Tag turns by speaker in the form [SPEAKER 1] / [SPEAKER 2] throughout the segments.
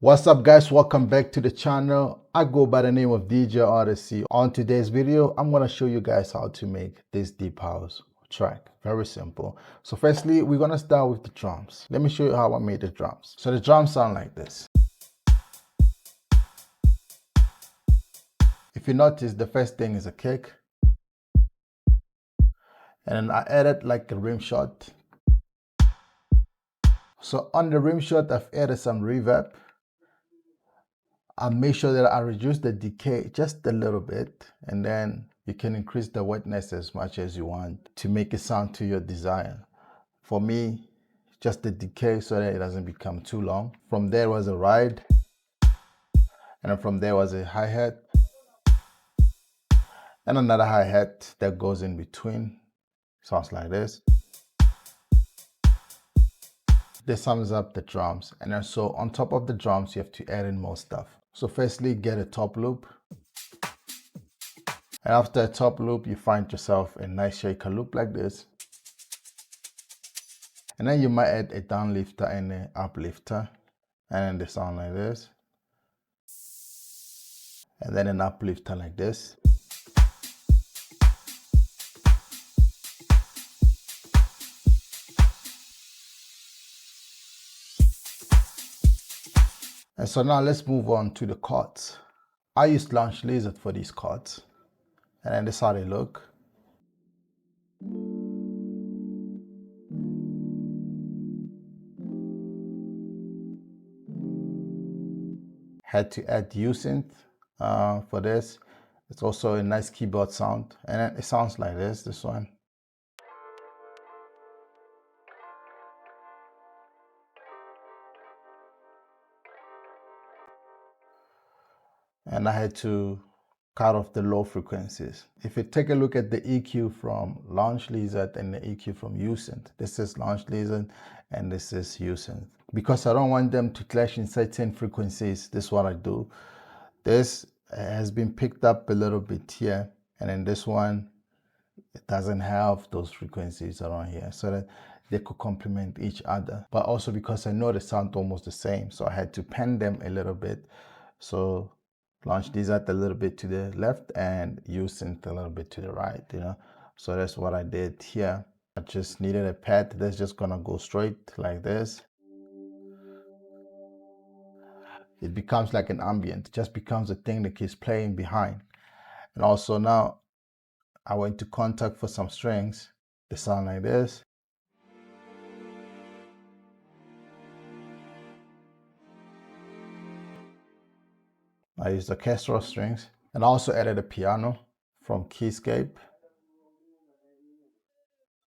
[SPEAKER 1] What's up guys, welcome back to the channel. I go by the name of DJ Odyssey. On today's video, I'm going to show you guys how to make this deep house track. Very simple. So firstly, we're going to start with the drums. Let me show you how I made the drums. So the drums sound like this. If you notice, the first thing is a kick. And then I added like a rim shot. So on the rim shot, I've added some reverb. I make sure that I reduce the decay just a little bit, and then you can increase the wetness as much as you want to make it sound to your desire. For me, just the decay so that it doesn't become too long. From there was a ride, and then from there was a hi-hat, and another hi-hat that goes in between. Sounds like this. This sums up the drums, and then so on top of the drums you have to add in more stuff. So firstly, get a top loop, and after a top loop you find yourself a nice shaker loop like this, and then you might add a down lifter and an uplifter, and then they sound like this, and then an uplifter like this. And so now let's move on to the chords. I used Launch Lizard for these chords, and then this is how they look. Had to add Synth for this. It's also a nice keyboard sound, and then it sounds like this one. And I had to cut off the low frequencies. If you take a look at the EQ from Launch Lizard and the EQ from Synth, this is Launch Lizard and this is Synth. Because I don't want them to clash in certain frequencies, this is what I do. This has been picked up a little bit here, and then this one, it doesn't have those frequencies around here, so that they could complement each other. But also because I know they sound almost the same, so I had to pen them a little bit. So Launch Lizard a little bit to the left and Synth a little bit to the right, So that's what I did here. I just needed a pad that's just gonna go straight like this. It becomes like an ambient, it just becomes a thing that keeps playing behind. And also now I went to Contact for some strings. They sound like this. I used orchestral strings, and I also added a piano from Keyscape.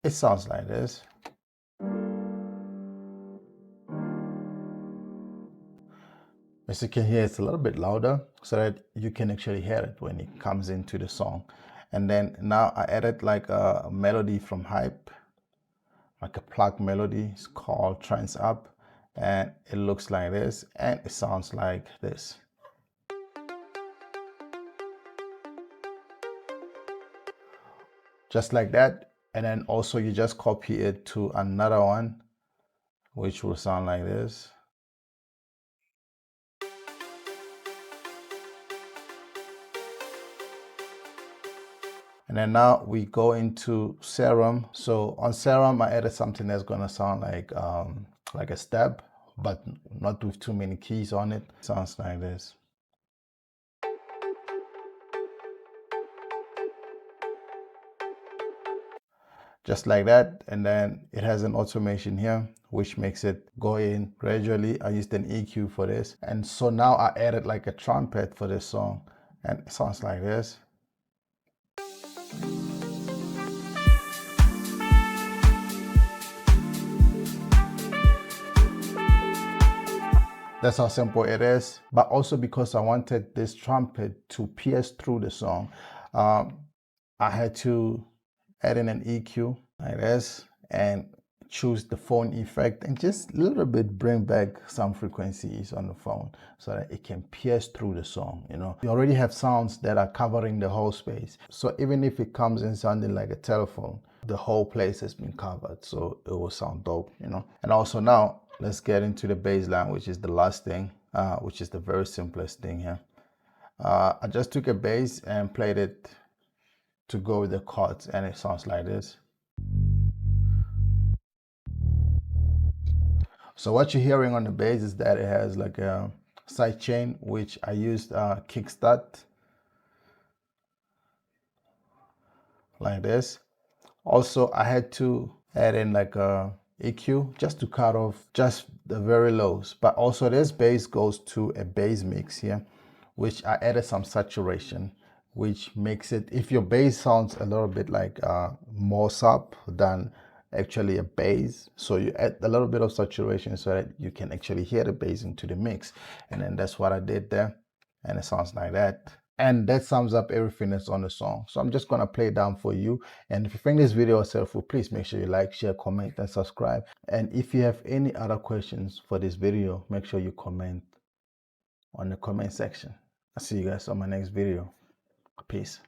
[SPEAKER 1] It sounds like this. As you can hear, it's a little bit louder so that you can actually hear it when it comes into the song. And then now I added like a melody from Hype, like a plug melody. It's called Trance Up, and it looks like this, and it sounds like this. Just like that. And then also you just copy it to another one, which will sound like this. And then now we go into Serum. So on Serum, I added something that's gonna sound like a step, but not with too many keys on it. Sounds like this. Just like that. And then it has an automation here, which makes it go in gradually. I used an EQ for this. And so now I added like a trumpet for this song, and it sounds like this. That's how simple it is. But also because I wanted this trumpet to pierce through the song, I had to add in an EQ like this and choose the phone effect and just a little bit bring back some frequencies on the phone so that it can pierce through the song. You already have sounds that are covering the whole space, so even if it comes in sounding like a telephone, the whole place has been covered, so it will sound dope. And also now let's get into the bass line, which is the last thing. which is the very simplest thing here. I just took a bass and played it to go with the chords, and it sounds like this. So what you're hearing on the bass is that it has like a side chain, which I used kickstart like this. Also, I had to add in like a EQ just to cut off just the very lows. But also this bass goes to a bass mix here, which I added some saturation, which makes it, if your bass sounds a little bit like more sub than actually a bass, so you add a little bit of saturation so that you can actually hear the bass into the mix. And then that's what I did there, and it sounds like that. And that sums up everything that's on the song. So I'm just gonna play it down for you. And if you find this video helpful, please make sure you like, share, comment, and subscribe. And if you have any other questions for this video, make sure you comment on the comment section. I'll see you guys on my next video. Peace.